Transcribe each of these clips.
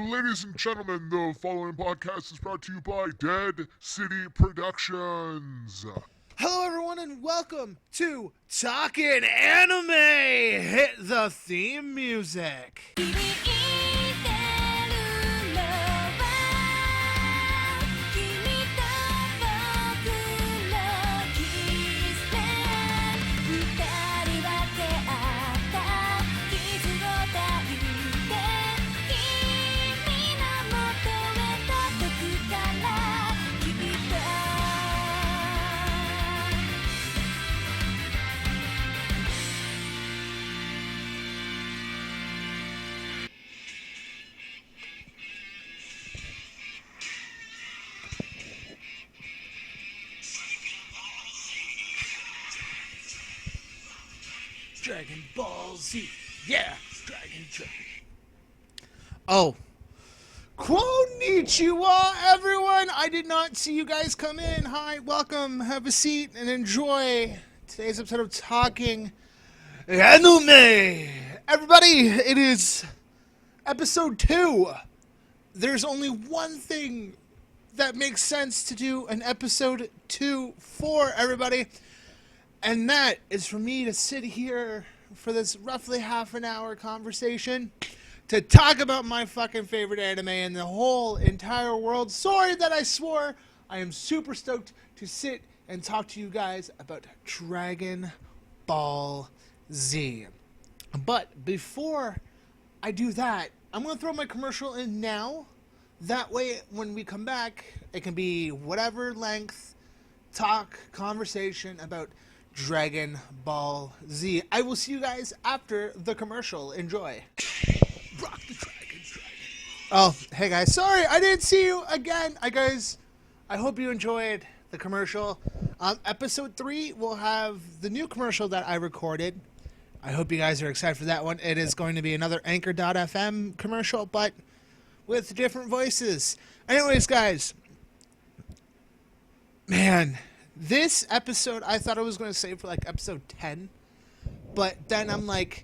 ladies and gentlemen, the following podcast is brought to you by Dead City Productions. Hello, everyone, and welcome to Talkin' Anime. Hit the theme music. Dragon Ball Z. Yeah, Dragon. Oh. Konnichiwa, everyone. I did not see you guys come in. Hi, welcome. Have a seat and enjoy today's episode of Talking Anime. Everybody, it is episode 2. There's only one thing that makes sense to do an episode 2 for, everybody. And that is for me to sit here for this roughly half an hour conversation to talk about my fucking favorite anime in the whole entire world. Sorry that I swore. I am super stoked to sit and talk to you guys about Dragon Ball Z. But before I do that, I'm going to throw my commercial in now. That way, when we come back, it can be whatever length conversation about Dragon Ball Z. I will see you guys after the commercial. Enjoy. Rock the dragon. Oh, hey guys. Sorry, I didn't see you again. I hope you enjoyed the commercial. Episode 3 will have the new commercial that I recorded. I hope you guys are excited for that one. It is going to be another Anchor.fm commercial, but with different voices. Anyways, guys. Man, this episode, I thought I was going to save for like episode 10, but then I'm like,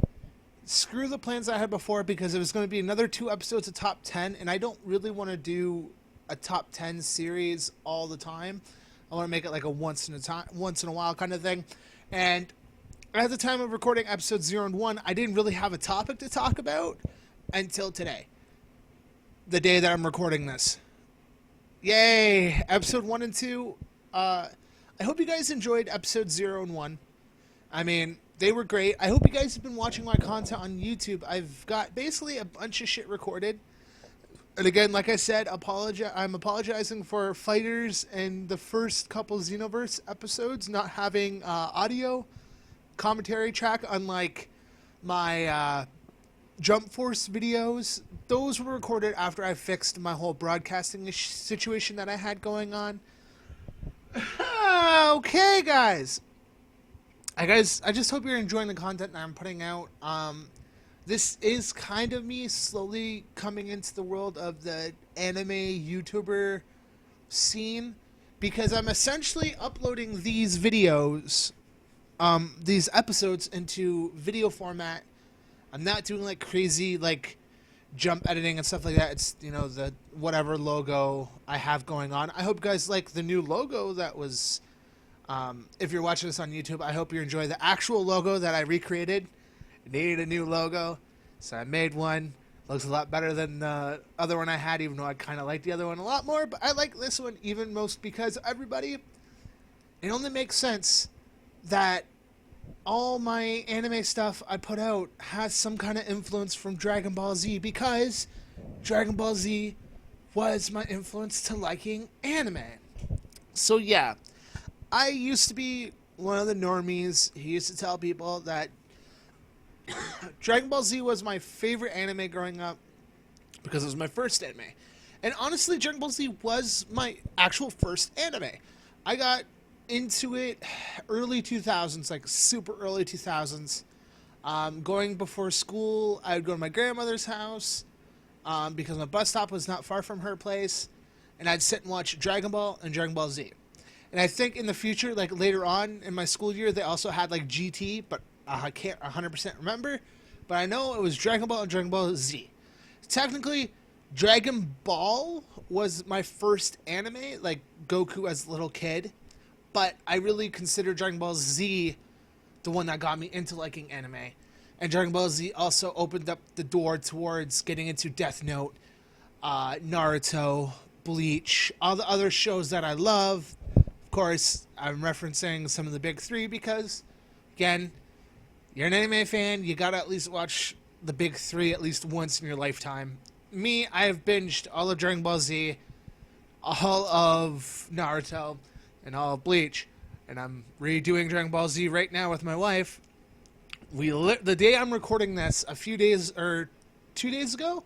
screw the plans I had before because it was going to be another 2 episodes of top 10, and I don't really want to do a top 10 series all the time. I want to make it like a once in a while kind of thing. And at the time of recording episode 0 and 1, I didn't really have a topic to talk about until today, the day that I'm recording this. Yay! Episode 1 and 2, I hope you guys enjoyed episode 0 and 1. I mean, they were great. I hope you guys have been watching my content on YouTube. I've got basically a bunch of shit recorded. And again, like I said, I'm apologizing for Fighters and the first couple Xenoverse episodes not having audio commentary track, unlike my Jump Force videos. Those were recorded after I fixed my whole broadcasting situation that I had going on. Okay, guys. I just hope you're enjoying the content that I'm putting out. This is kind of me slowly coming into the world of the anime YouTuber scene, because I'm essentially uploading these videos, these episodes into video format. I'm not doing like crazy like jump editing and stuff like that. It's, the whatever logo I have going on. I hope you guys like the new logo that was, if you're watching this on YouTube, I hope you enjoy the actual logo that I recreated. It needed a new logo, so I made one. Looks a lot better than the other one I had, even though I kind of like the other one a lot more. But I like this one even most because everybody, it only makes sense that all my anime stuff I put out has some kind of influence from Dragon Ball Z, because Dragon Ball Z was my influence to liking anime. So yeah, I used to be one of the normies who used to tell people that Dragon Ball Z was my favorite anime growing up because it was my first anime. And honestly, Dragon Ball Z was my actual first anime. I got into it early 2000s, like super early 2000s. Going before school, I would go to my grandmother's house because my bus stop was not far from her place, and I'd sit and watch Dragon Ball and Dragon Ball Z. And I think in the future, like later on in my school year, they also had like GT, but I can't 100% remember. But I know it was Dragon Ball and Dragon Ball Z. Technically, Dragon Ball was my first anime, like Goku as a little kid, but I really consider Dragon Ball Z the one that got me into liking anime. And Dragon Ball Z also opened up the door towards getting into Death Note, Naruto, Bleach, all the other shows that I love. Of course, I'm referencing some of the big three because, again, you're an anime fan, you gotta at least watch the big three at least once in your lifetime. Me, I have binged all of Dragon Ball Z, all of Naruto, and all of Bleach. And I'm redoing Dragon Ball Z right now with my wife. The day I'm recording this, a few days or 2 days ago,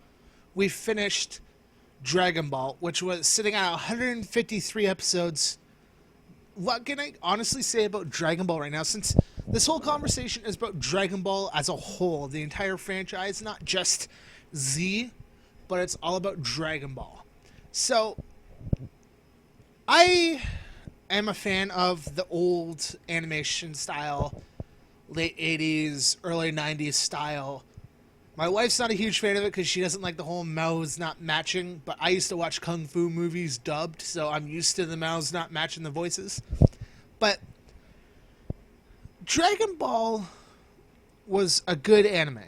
we finished Dragon Ball, which was sitting at 153 episodes. What can I honestly say about Dragon Ball right now? Since this whole conversation is about Dragon Ball as a whole, the entire franchise, not just Z, but it's all about Dragon Ball. So, I am a fan of the old animation style, late 80s, early 90s style. My wife's not a huge fan of it because she doesn't like the whole mouths not matching, but I used to watch Kung Fu movies dubbed, so I'm used to the mouths not matching the voices. But Dragon Ball was a good anime.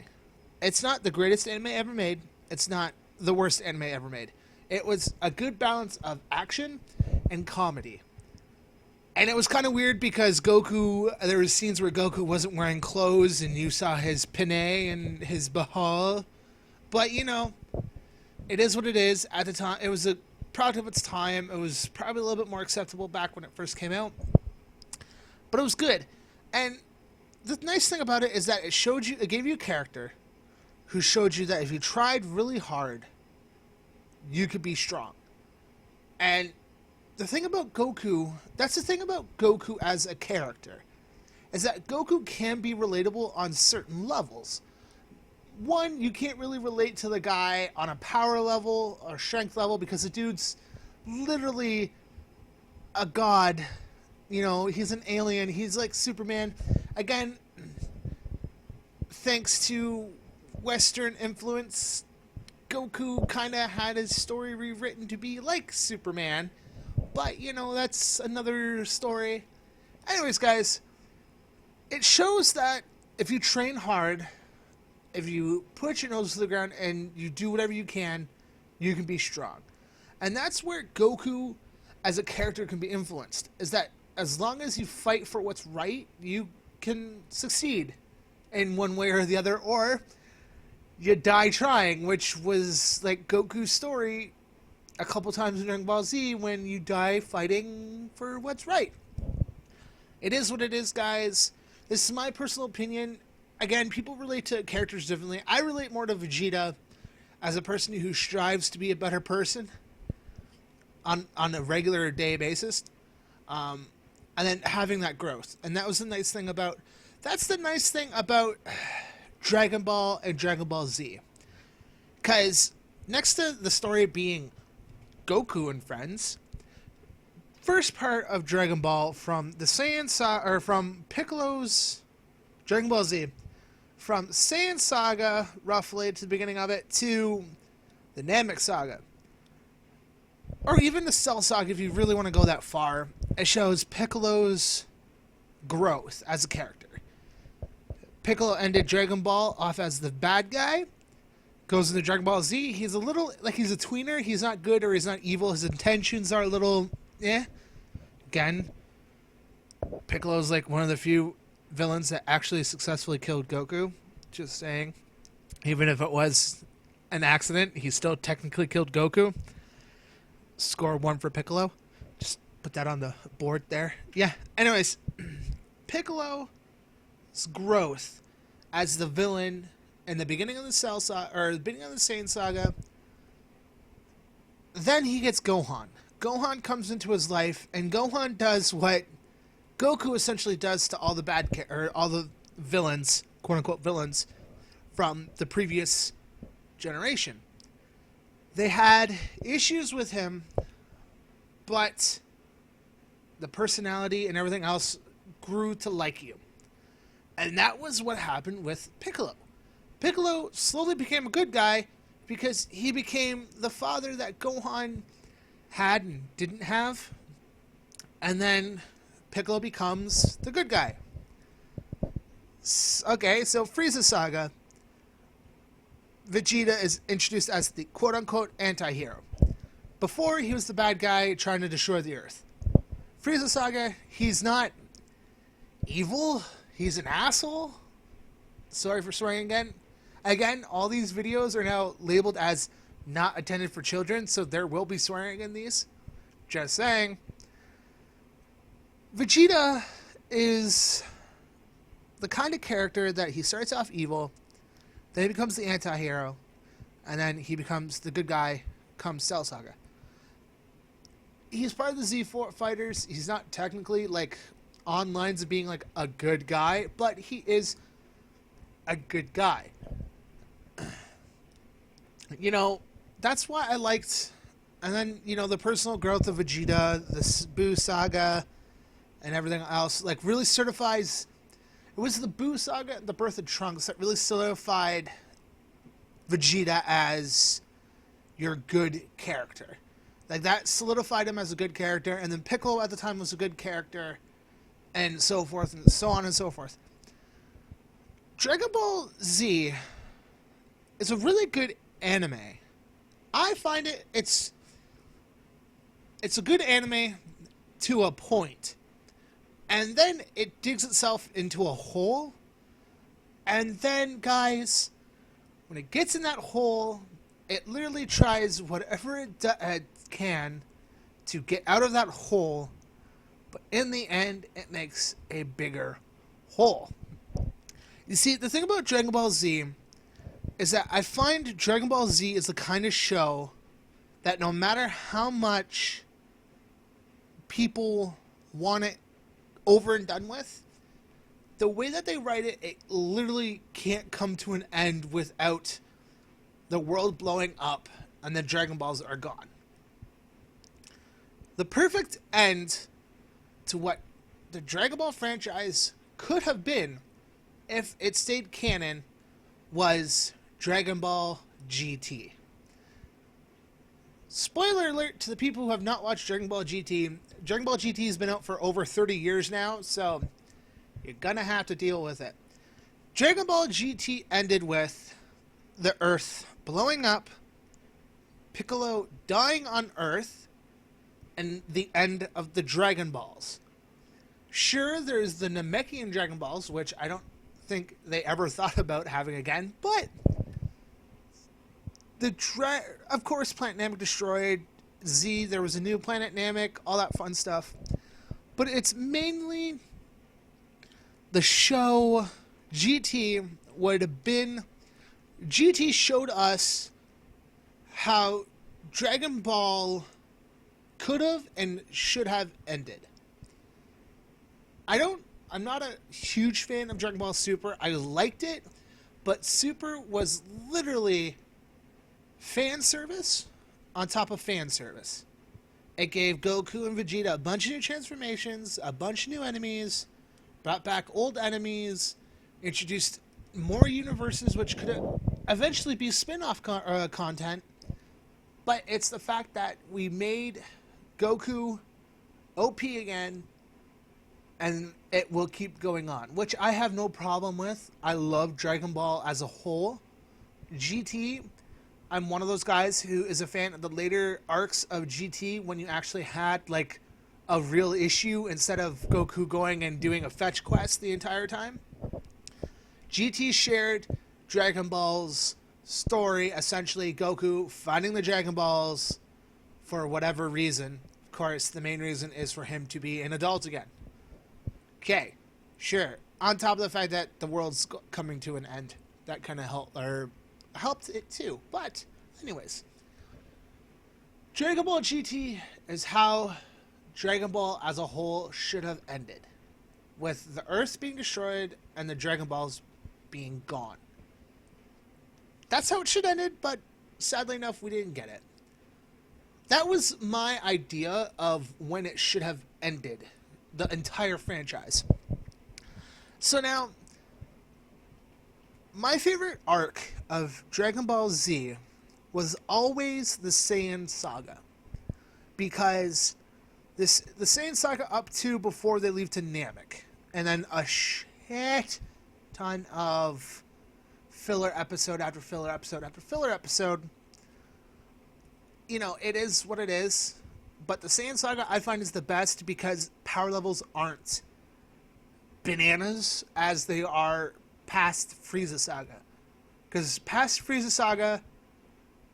It's not the greatest anime ever made. It's not the worst anime ever made. It was a good balance of action and comedy. And it was kind of weird because Goku, there were scenes where Goku wasn't wearing clothes and you saw his penne and his bahal. But, you know, it is what it is. At the time, it was a product of its time. It was probably a little bit more acceptable back when it first came out. But it was good. And the nice thing about it is that it gave you a character who showed you that if you tried really hard, you could be strong. And the thing about Goku, that's the thing about Goku as a character, is that Goku can be relatable on certain levels. One, you can't really relate to the guy on a power level or strength level because the dude's literally a god. You know, he's an alien. He's like Superman. Again, thanks to Western influence, Goku kind of had his story rewritten to be like Superman. But, you know, that's another story. Anyways, guys, it shows that if you train hard, if you put your nose to the ground and you do whatever you can be strong. And that's where Goku as a character can be influenced, is that as long as you fight for what's right, you can succeed in one way or the other, or you die trying, which was like Goku's story a couple times in Dragon Ball Z when you die fighting for what's right. It is what it is, guys. This is my personal opinion. Again, people relate to characters differently. I relate more to Vegeta as a person who strives to be a better person on a regular day basis. And then having that growth. And that was the nice thing about... That's the nice thing about Dragon Ball and Dragon Ball Z. Because next to the story being Goku and friends, first part of Dragon Ball from the Saiyan Saga, or from Piccolo's Dragon Ball Z, from Saiyan Saga, roughly, to the beginning of it, to the Namek Saga, or even the Cell Saga, if you really want to go that far, it shows Piccolo's growth as a character. Piccolo ended Dragon Ball off as the bad guy, goes into Dragon Ball Z, he's a little, like he's a tweener, he's not good or he's not evil, his intentions are a little, Again, Piccolo's like one of the few villains that actually successfully killed Goku, just saying. Even if it was an accident, he still technically killed Goku. Score 1 for Piccolo. Just put that on the board there. Yeah, anyways, Piccolo's growth as the villain in the beginning of the Cell Saga, or the beginning of the Saiyan Saga. Then he gets Gohan. Gohan comes into his life, and Gohan does what Goku essentially does to all the all the villains, quote unquote villains, from the previous generation. They had issues with him, but the personality and everything else grew to like you. And that was what happened with Piccolo. Piccolo slowly became a good guy, because he became the father that Gohan had and didn't have. And then Piccolo becomes the good guy. Okay, so Frieza Saga. Vegeta is introduced as the quote-unquote anti-hero. Before, he was the bad guy trying to destroy the Earth. Frieza Saga, he's not evil. He's an asshole. Sorry for swearing again. Again, all these videos are now labeled as not intended for children, so there will be swearing in these. Just saying. Vegeta is the kind of character that he starts off evil, then he becomes the anti-hero, and then he becomes the good guy come Cell Saga. He's part of the Z4 fighters. He's not technically like on lines of being like a good guy, but he is a good guy. You know, that's why I liked, and then, you know, the personal growth of Vegeta, the Buu Saga, and everything else, like, really certifies. It was the Buu Saga and the birth of Trunks that really solidified Vegeta as your good character. Like, that solidified him as a good character, and then Piccolo at the time was a good character, and so forth, and so on and so forth. Dragon Ball Z is a really good anime. I find it's a good anime to a point. And then it digs itself into a hole. And then, guys, when it gets in that hole, it literally tries whatever it can to get out of that hole. But in the end, it makes a bigger hole. You see, the thing about Dragon Ball Z is that I find Dragon Ball Z is the kind of show that no matter how much people want it over and done with, the way that they write it, it literally can't come to an end without the world blowing up and the Dragon Balls are gone. The perfect end to what the Dragon Ball franchise could have been if it stayed canon was Dragon Ball GT. Spoiler alert to the people who have not watched Dragon Ball GT. Dragon Ball GT has been out for over 30 years now, so you're gonna have to deal with it. Dragon Ball GT ended with the Earth blowing up, Piccolo dying on Earth, and the end of the Dragon Balls. Sure, there's the Namekian Dragon Balls, which I don't think they ever thought about having again, but of course, Planet Namek destroyed. Z, there was a new Planet Namek, all that fun stuff. But it's mainly the show GT would have been. GT showed us how Dragon Ball could have and should have ended. I'm not a huge fan of Dragon Ball Super. I liked it, but Super was literally fan service on top of fan service. It gave Goku and Vegeta a bunch of new transformations, a bunch of new enemies, brought back old enemies, introduced more universes, which could eventually be spin-off content. But it's the fact that we made Goku OP again, and it will keep going on, which I have no problem with. I love Dragon Ball as a whole. GT, I'm one of those guys who is a fan of the later arcs of GT when you actually had like a real issue instead of Goku going and doing a fetch quest the entire time. GT shared Dragon Ball's story, essentially Goku finding the Dragon Balls for whatever reason. Of course, the main reason is for him to be an adult again. Okay, sure. On top of the fact that the world's coming to an end, that kind of helped it too. But anyways, Dragon Ball GT is how Dragon Ball as a whole should have ended, with the Earth being destroyed and the Dragon Balls being gone. That's how it should have ended, but sadly enough, we didn't get it. That was my idea of when it should have ended, the entire franchise. So now, my favorite arc of Dragon Ball Z was always the Saiyan saga. Because the Saiyan saga up to before they leave to Namek. And then a shit ton of filler episode after filler episode after filler episode. You know, it is what it is. But the Saiyan saga I find is the best because power levels aren't bananas as they are past Frieza saga. Because past Frieza saga,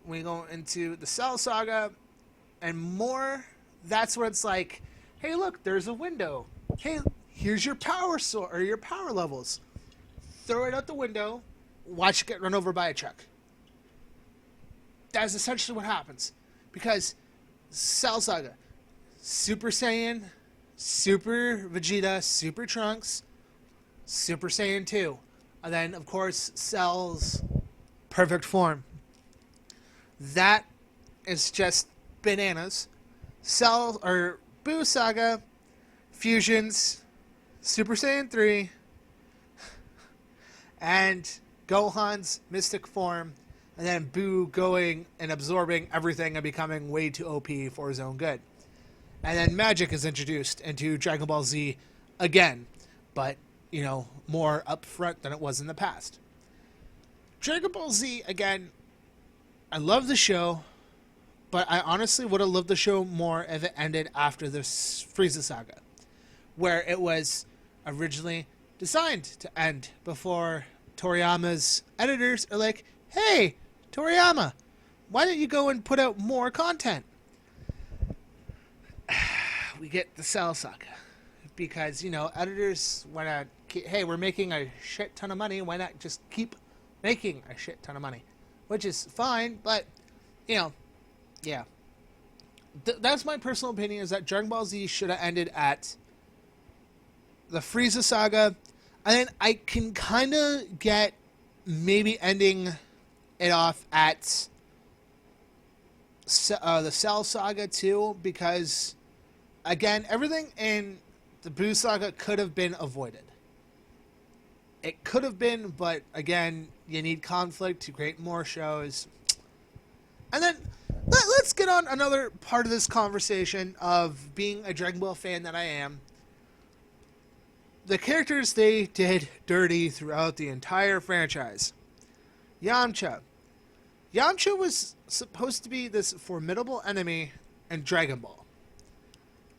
we go into the Cell saga and more, that's where it's like, hey look, there's a window. Hey, here's your power or your power levels. Throw it out the window, watch it get run over by a truck. That's essentially what happens. Because Cell saga, Super Saiyan, Super Vegeta, Super Trunks, Super Saiyan 2. And then, of course, Cell's perfect form. That is just bananas. Cell, or Buu Saga, Fusions, Super Saiyan 3, and Gohan's mystic form, and then Buu going and absorbing everything and becoming way too OP for his own good. And then magic is introduced into Dragon Ball Z again, but, you know, more upfront than it was in the past. Dragon Ball Z, again, I love the show, but I honestly would have loved the show more if it ended after the Frieza saga, where it was originally designed to end before Toriyama's editors are like, hey, Toriyama, why don't you go and put out more content? We get the Cell saga because, you know, editors want to, hey, we're making a shit ton of money. Why not just keep making a shit ton of money? Which is fine, but, you know, yeah. That's my personal opinion, is that Dragon Ball Z should have ended at the Frieza saga. And then I can kind of get maybe ending it off at the Cell saga too, because, again, everything in the Buu saga could have been avoided. It could have been, but again, you need conflict to create more shows. And then let's get on another part of this conversation of being a Dragon Ball fan that I am. The characters they did dirty throughout the entire franchise. Yamcha. Yamcha was supposed to be this formidable enemy in Dragon Ball.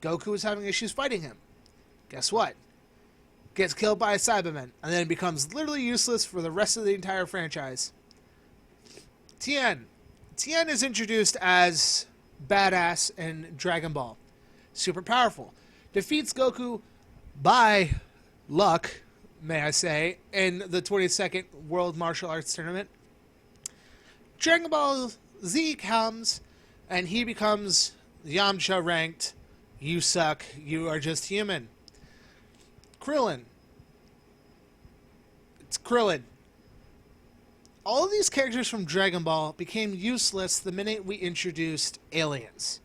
Goku was having issues fighting him. Guess what? Gets killed by a Cyberman, and then becomes literally useless for the rest of the entire franchise. Tien. Tien is introduced as badass in Dragon Ball. Super powerful. Defeats Goku by luck, may I say, in the 22nd World Martial Arts Tournament. Dragon Ball Z comes, and he becomes Yamcha ranked. You suck. You are just human. Krillin. It's Krillin. All of these characters from Dragon Ball became useless the minute we introduced aliens.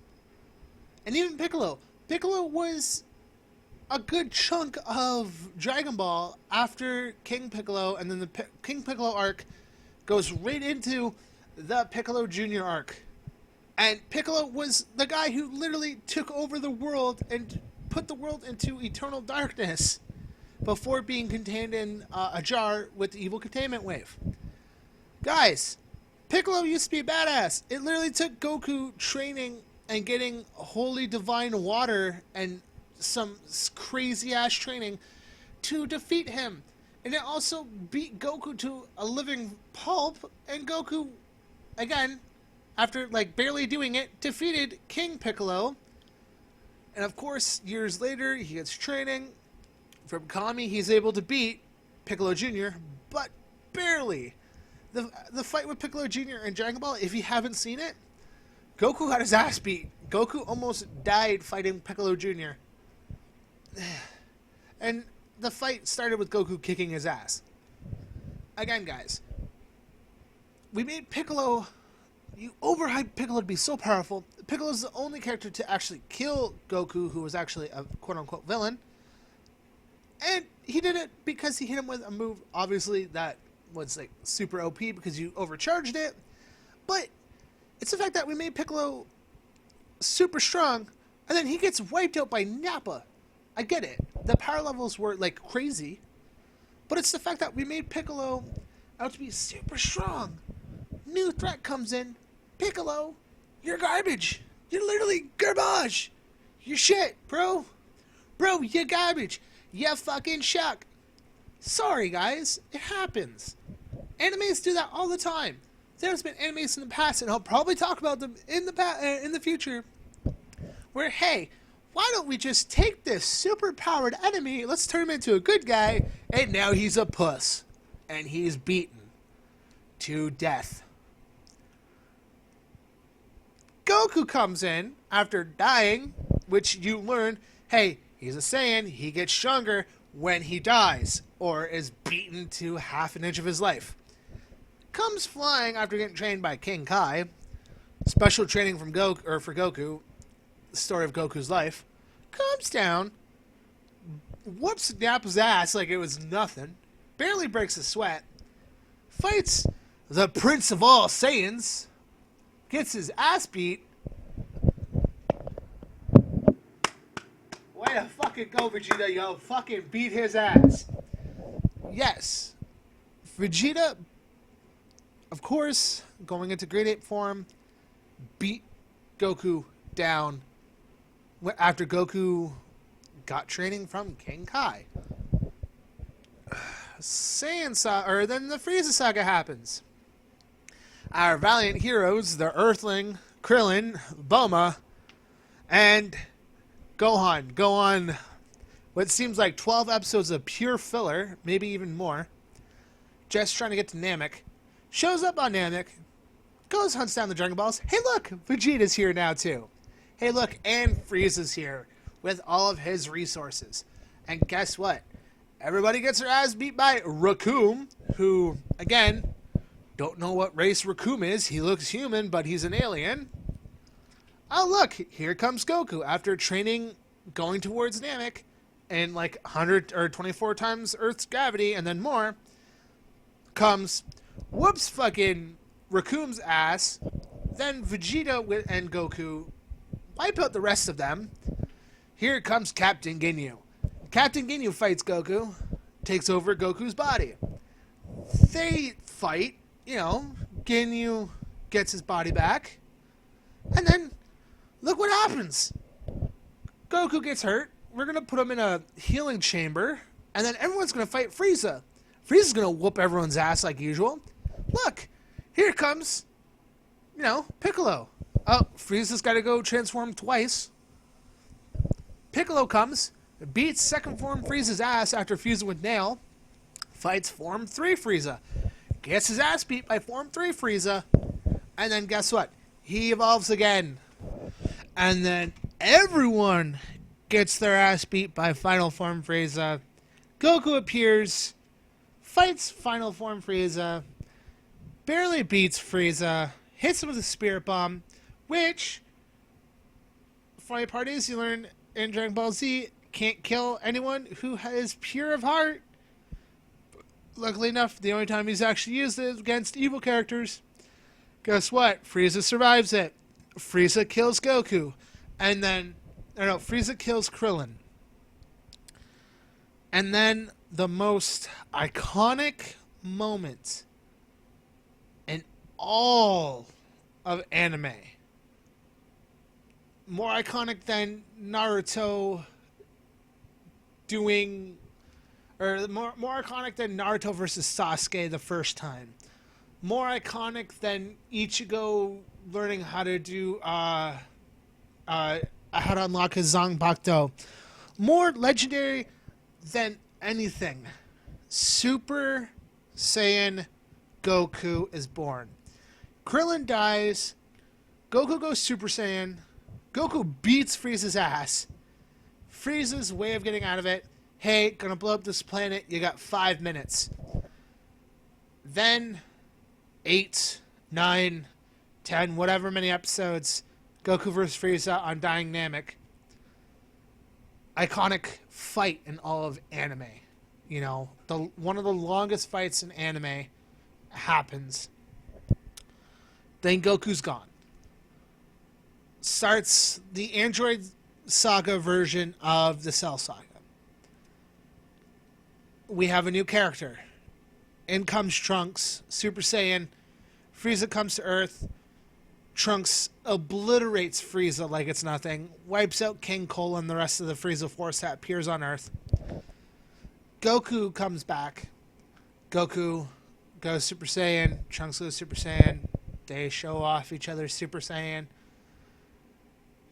And even Piccolo. Piccolo was a good chunk of Dragon Ball after King Piccolo, and then the King Piccolo arc goes right into the Piccolo Jr. arc. And Piccolo was the guy who literally took over the world and put the world into eternal darkness before being contained in a jar with the evil containment wave. Guys, Piccolo used to be a badass. It literally took Goku training and getting holy divine water and some crazy-ass training to defeat him. And it also beat Goku to a living pulp, and Goku, again, after like barely doing it, defeated King Piccolo. And of course, years later, he gets training from Kami. He's able to beat Piccolo Jr., but barely. The fight with Piccolo Jr. in Dragon Ball, if you haven't seen it, Goku got his ass beat. Goku almost died fighting Piccolo Jr. And the fight started with Goku kicking his ass. Again, guys, we made Piccolo... You overhyped Piccolo to be so powerful. Piccolo's the only character to actually kill Goku, who was actually a quote-unquote villain. And he did it because he hit him with a move, obviously, that was like super OP because you overcharged it. But It's the fact that we made Piccolo super strong, and then he gets wiped out by Nappa. I get it. The power levels were like crazy, but it's the fact that we made Piccolo out to be super strong. New threat comes in. Piccolo, you're garbage. You're literally garbage. You're shit, bro. Bro, you're garbage. You fucking shuck. Sorry, guys. It happens. Animes do that all the time. There's been animes in the past, and I'll probably talk about them in the future, where, hey, why don't we just take this super-powered enemy, let's turn him into a good guy, and now he's a puss. And he's beaten to death. Goku comes in after dying, which you learn, hey, he's a Saiyan, he gets stronger when he dies, or is beaten to half an inch of his life. Comes flying after getting trained by King Kai. Special training from for Goku. The story of Goku's life. Comes down, whoops Nappa's ass like it was nothing. Barely breaks a sweat. Fights the Prince of all Saiyans. Gets his ass beat. Way to fucking go, Vegeta, yo. Fucking beat his ass. Yes. Vegeta, of course, going into Grade 8 form, beat Goku down after Goku got training from King Kai. Then the Frieza saga happens. Our valiant heroes, the Earthling, Krillin, Bulma, and Gohan go on what seems like 12 episodes of pure filler, maybe even more, just trying to get to Namek. Shows up on Namek, goes hunts down the Dragon Balls. Hey look, Vegeta's here now too. Hey look, and Frieza's here with all of his resources. And guess what? Everybody gets their ass beat by Raccoon, who, again, don't know what race Raccoon is. He looks human, but he's an alien. Oh look, here comes Goku after training, going towards Namek, and like 100 or 24 times Earth's gravity, and then more, comes, whoops fucking Raccoon's ass, then Vegeta and Goku wipe out the rest of them. Here comes Captain Ginyu. Captain Ginyu fights Goku, takes over Goku's body. They fight, Ginyu gets his body back, and then look what happens. Goku gets hurt. We're going to put him in a healing chamber, and then everyone's going to fight Frieza. Frieza's going to whoop everyone's ass like usual. Look, here comes, Piccolo. Oh, Frieza's got to go transform twice. Piccolo comes, beats second form Frieza's ass after fusing with Nail, fights form 3 Frieza, gets his ass beat by form 3 Frieza, and then guess what? He evolves again. And then everyone gets their ass beat by final form Frieza. Goku appears, fights final form Frieza, barely beats Frieza, hits him with a spirit bomb, which, funny part is, you learn in Dragon Ball Z, can't kill anyone who is pure of heart. Luckily enough, the only time he's actually used it is against evil characters. Guess what? Frieza survives it. Frieza kills Goku. And then, Frieza kills Krillin. And then the most iconic moment in all of anime. More iconic than Naruto doing, or more iconic than Naruto versus Sasuke the first time. More iconic than Ichigo learning how to do, how to unlock his Zanpakuto. More legendary than anything. Super Saiyan Goku is born. Krillin dies. Goku goes Super Saiyan. Goku beats Frieza's ass. Frieza's way of getting out of it, hey, gonna blow up this planet, you got 5 minutes. Then, 8, 9, 10, whatever many episodes, Goku vs. Frieza on Dying Namek. Iconic fight in all of anime. One of the longest fights in anime happens. Then Goku's gone. starts the Android Saga version of the Cell Saga. We have a new character. In comes Trunks, Super Saiyan. Frieza comes to Earth. Trunks obliterates Frieza like it's nothing. Wipes out King Cole and the rest of the Frieza force that appears on Earth. Goku comes back. Goku goes Super Saiyan. Trunks goes Super Saiyan. They show off each other's Super Saiyan.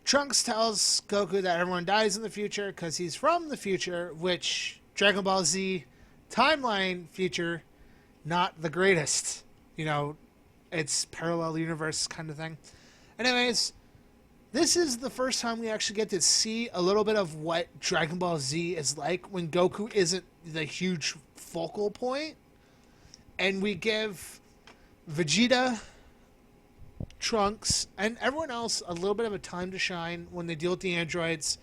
Trunks tells Goku that everyone dies in the future because he's from the future, which Dragon Ball Z timeline future, not the greatest. You know, it's parallel universe kind of thing. Anyways, this is the first time we actually get to see a little bit of what Dragon Ball Z is like when Goku isn't the huge focal point. And we give Vegeta, Trunks, and everyone else a little bit of a time to shine when they deal with the androids,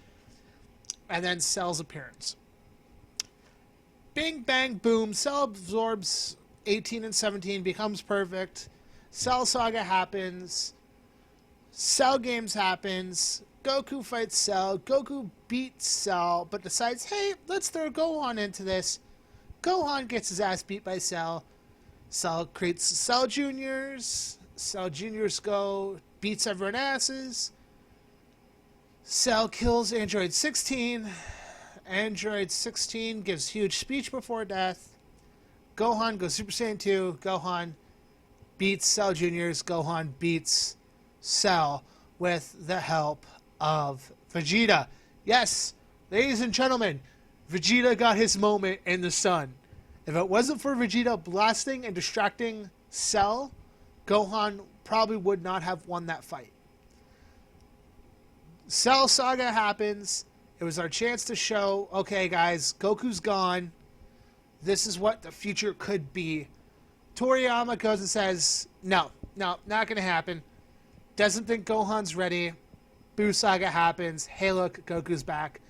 and then Cell's appearance. Bing, bang, boom, Cell absorbs 18 and 17, becomes perfect. Cell Saga happens. Cell Games happens. Goku fights Cell. Goku beats Cell, but decides, hey, let's throw Gohan into this. Gohan gets his ass beat by Cell. Cell creates Cell Juniors. Cell Juniors beats everyone asses. Cell kills Android 16. Android 16 gives huge speech before death. Gohan goes Super Saiyan 2. Gohan beats Cell Juniors. Gohan beats Cell with the help of Vegeta. Yes, ladies and gentlemen, Vegeta got his moment in the sun. If it wasn't for Vegeta blasting and distracting Cell, Gohan probably would not have won that fight. Cell Saga happens. It was our chance to show, okay, guys, Goku's gone. This is what the future could be. Toriyama goes and says, no, not going to happen. Doesn't think Gohan's ready. Buu Saga happens. Hey, look, Goku's back.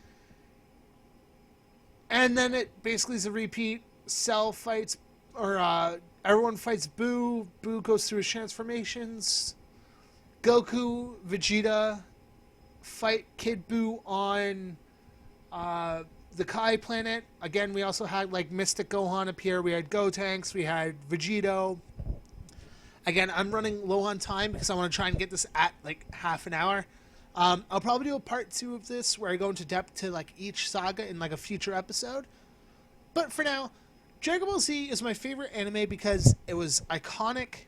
And then it basically is a repeat. Cell fights, or everyone fights Buu. Buu goes through his transformations. Goku, Vegeta fight Kid Buu on the Kai planet. Again, we also had like Mystic Gohan appear. We had Gotenks. We had Vegito. Again, I'm running low on time because I want to try and get this at like half an hour. I'll probably do a part 2 of this where I go into depth to like each saga in like a future episode. But for now, Dragon Ball Z is my favorite anime because it was iconic.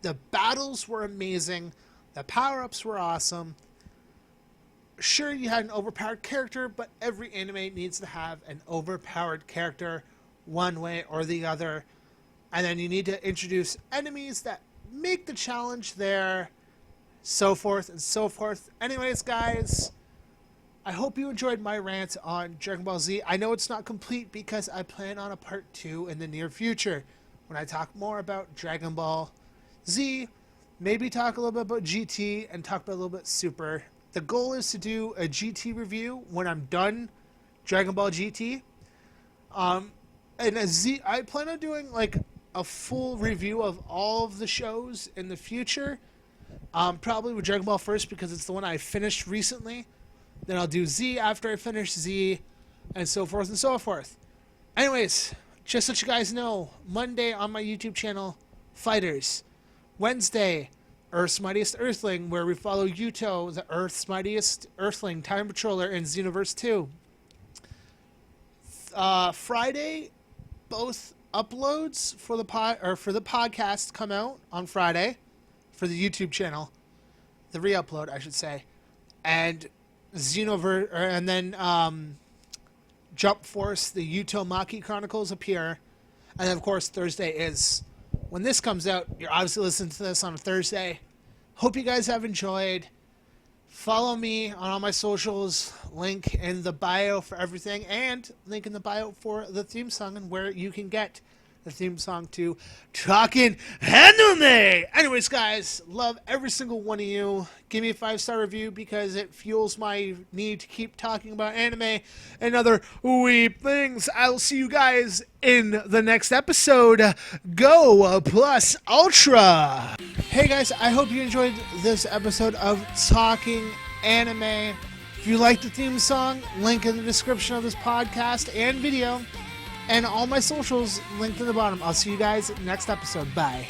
The battles were amazing. The power-ups were awesome. Sure, you had an overpowered character, but every anime needs to have an overpowered character one way or the other. And then you need to introduce enemies that make the challenge there, so forth and so forth. Anyways, guys, I hope you enjoyed my rant on Dragon Ball Z. I know it's not complete because I plan on a part 2 in the near future when I talk more about Dragon Ball Z, maybe talk a little bit about GT, and talk about a little bit Super. The goal is to do a GT review when I'm done Dragon Ball GT. And a Z, I plan on doing like a full review of all of the shows in the future. Probably with Dragon Ball first because it's the one I finished recently. Then I'll do Z after I finish Z, and so forth and so forth. Anyways, just so you guys know, Monday on my YouTube channel, Fighters. Wednesday, Earth's Mightiest Earthling, where we follow Yuto, the Earth's Mightiest Earthling, Time Patroller in Xenoverse 2. Friday, both uploads for the podcast come out on Friday for the YouTube channel, the re-upload, I should say, and Xenoverse, and then Jump Force, the Yuto Maki Chronicles appear, and then of course Thursday is when this comes out. You're obviously listening to this on a Thursday. Hope you guys have enjoyed. Follow me on all my socials. Link in the bio for everything, and link in the bio for the theme song and where you can get the theme song to Talking Anime. Anyways, guys, love every single one of you. Give me a 5-star review because it fuels my need to keep talking about anime and other weeb things. I'll see you guys in the next episode. Go plus Ultra. Hey guys, I hope you enjoyed this episode of Talking Anime. If you like the theme song, link in the description of this podcast and video. And all my socials linked in the bottom. I'll see you guys next episode. Bye.